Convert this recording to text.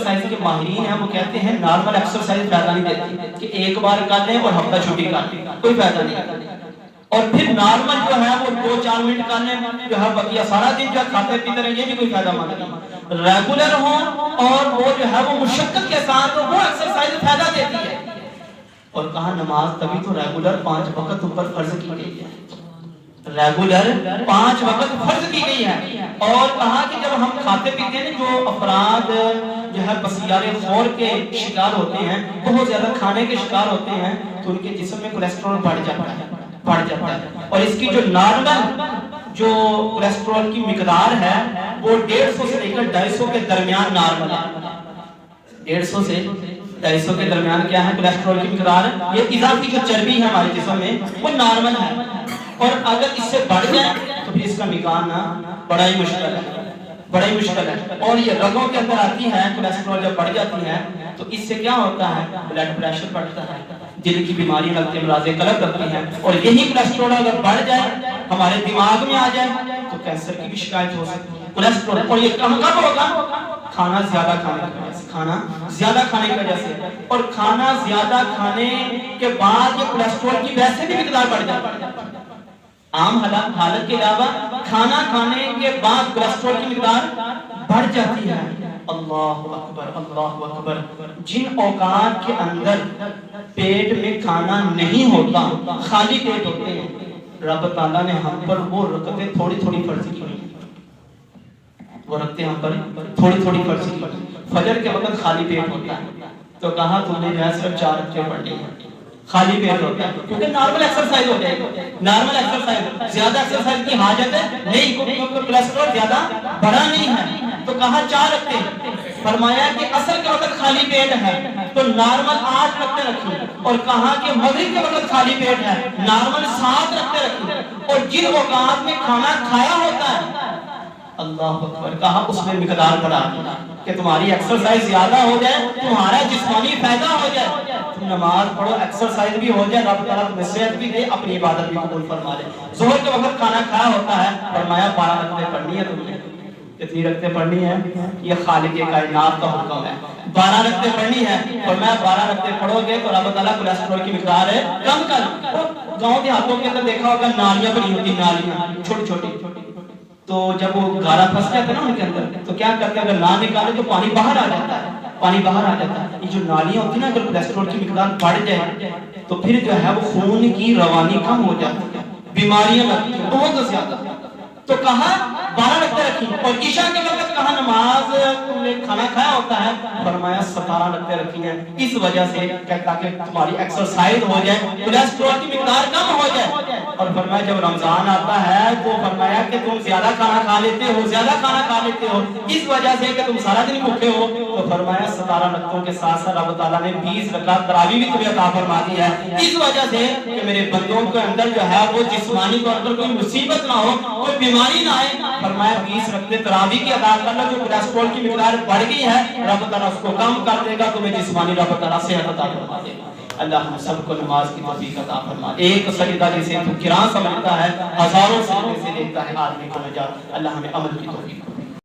Exercise کے ماہرین ہیں وہ کہتے ہیں نارمل ایکسرسائز فائدہ نہیں دیتی کہ ایک بار کر لیں اور ہفتہ چھٹی کر لیں، کوئی فائدہ نہیں۔ اور پھر نارمل جو ہے وہ 2-4 منٹ کرنے جو ہے بقیہ سارا دن جو کھاتے پیتے رہیں، یہ بھی کوئی فائدہ مند نہیں۔ ریگولر ہوں اور وہ جو ہے وہ مشقت کے ساتھ وہ ایکسرسائز فائدہ دیتی ہے۔ اور کہا نماز تبھی تو ریگولر 5 وقت اوپر فرض کی گئی ہے، ریگولر 5 وقت فرض کی گئی ہے۔ اور کہا کہ جب ہم کھاتے پیتے ہیں جو افراد جو ہے بسیار خور کے شکار ہوتے ہیں، بہت زیادہ کھانے کے شکار ہوتے ہیں، تو ان کے جسم میں کولیسٹرول بڑھ جاتا ہے۔ اور اس کی جو نارمل جو کولیسٹرول کی مقدار ہے وہ 150 سے لے کر 250 کے درمیان نارمل ہے۔ 150 سے 250 کے درمیان کیا ہے کولیسٹرول کی مقدار ہے، یہ اضافی جو چربی ہے ہمارے جسم میں وہ نارمل ہے۔ اور اگر اس سے بڑھ جائے تو پھر اس کا نکالنا بڑا ہی مشکل ہے، بڑا ہی مشکل ہے۔ اور یہ رگوں کے اندر آتی ہے، کولیسٹرول جب بڑھ جاتی ہے تو اس سے کیا ہوتا ہے، بلڈ پریشر بڑھتا ہے، دل کی بیماری لگتی ہے، امراض قلب لگتی ہیں۔ اور یہی کولیسٹرول اگر بڑھ جائے ہمارے دماغ میں آ جائے تو کینسر کی بھی شکایت ہو سکتی ہے۔ کولیسٹرول اور یہ کب ہوگا، کھانا زیادہ کھانے کی وجہ سے، کھانا زیادہ کھانے کی وجہ سے۔ اور کھانا زیادہ کھانے کے بعد یہ کولیسٹرول کی ویسے بھی مقدار بڑھ جاتی ہے۔ عام حالت کے علاوہ کھانا کھانے کے بعد کولیسٹرول کی مقدار بڑھ جاتی ہے۔ اللہ اکبر، اللہ اکبر۔ جن اوقات کے اندر پیٹ میں کھانا نہیں ہوتا، خالی پیٹ ہوتے ہیں، رب تعالیٰ نے ہم پر وہ رکعتیں تھوڑی تھوڑی فرض کی ہوئی، وہ رکھتے ہم پر تھوڑی تھوڑی فرض کی۔ فجر کے وقت خالی پیٹ ہوتا ہے تو کہا تم نے جو ہے صرف 4 رکعتیں پڑھنی ہیں، خالی پیٹ ہوتا ہے کیونکہ نارمل ایکسرسائز ہو جائے گی، نارمل ایکسرسائز، زیادہ ایکسرسائز کی حاجت ہے نہیں، کیونکہ کولیسٹرول زیادہ بڑا نہیں ہے۔ تو کہا 4 رکعتیں، فرمایا کہ عصر کے وقت خالی پیٹ ہے تو نارمل 8 رکعتیں رکھی، اور کہا کہ مغرب کے وقت خالی پیٹ ہے، نارمل 7 رکعتیں رکھی۔ اور جن اوقات میں کھانا کھایا ہوتا ہے، اللہ اکبر، کہا اس میں مقدار بڑھا دیا کہ تمہاری ایکسرسائز زیادہ ہو جائے، تمہارا جسمانی فائدہ ہو جائے، تم نماز پڑھو، ایکسرسائز بھی ہو جائے، رب تعالیٰ تمہیں صحت بھی دے، اپنی عبادت بھی قبول فرما لے۔ ظہر کے وقت کھانا کھایا ہوتا ہے، فرمایا 12 رکعتیں پڑھنی ہے تم نے۔ کتنی رکعتیں پڑھنی ہے؟ یہ خالق کائنات کا حکم ہے، 12 رکعتیں پڑھنی ہے۔ فرمایا 12 رکعتیں پڑھو گے تو رب تعالیٰ کولیسٹرول کی مقدار ہے کم کر۔ گاؤں دیہاتوں کے اندر دیکھا ہوگا نالیاں بنی ہوتی، نالیاں چھوٹی چھوٹی، تو جب وہ گارا پھنس جاتا ہے نا ان کے اندر تو کیا کرتے ہیں، اگر نہ نکالے تو پانی باہر آ جاتا ہے، پانی باہر آ جاتا ہے۔ یہ جو نالیاں ہوتی ہیں نا، اگر کولیسٹرول کی مقدار بڑھ جائے تو پھر جو ہے وہ خون کی روانی کم ہو جاتی ہے، بیماریاں لگتی ہیں بہت زیادہ۔ تو کہا 12 رکعتیں رکھی، اور عشاء کے وقت کہا نماز تم نے کھانا کھایا ہوتا ہے، فرمایا 17 رکعتیں رکھی ہیں، اس وجہ سے تاکہ تمہاری ایکسرسائز ہو جائے، کولیسٹرول کی مقدار کم ہو جائے۔ اور فرمایا جب رمضان آتا ہے تو فرمایا کہ تم زیادہ کھانا کھا لیتے ہو، زیادہ کھانا کھا لیتے ہو، اس وجہ سے کہ تم سارا دن بھوکے ہو، تو فرمایا 17 رکعتوں کے ساتھ ساتھ رب تعالیٰ نے 20 رکعت تراویح بھی تمہیں عطا فرما دی ہے، اس وجہ سے کہ میرے بندوں کے اندر جو ہے وہ جسمانی طور پر کوئی مصیبت نہ ہو، کوئی بیماری نہ آئے۔ فرمایا 20 رکعتیں تراویح کی ادا کرنا، جو کولیسٹرول کی مقدار بڑھ گئی ہے رب تعالیٰ اس کو کم کر دے گا، تمہیں جسمانی رب تعالیٰ صحت عطا فرما دے گا۔ اللہ ہم سب کو نماز کی توفیق عطا فرما۔ ایک سجدہ جسے تو گراں سمجھتا ہے، ہزاروں سجدے سے دیکھتا ہے آدمی کو نجات۔ اللہ ہمیں عمل کی توفیق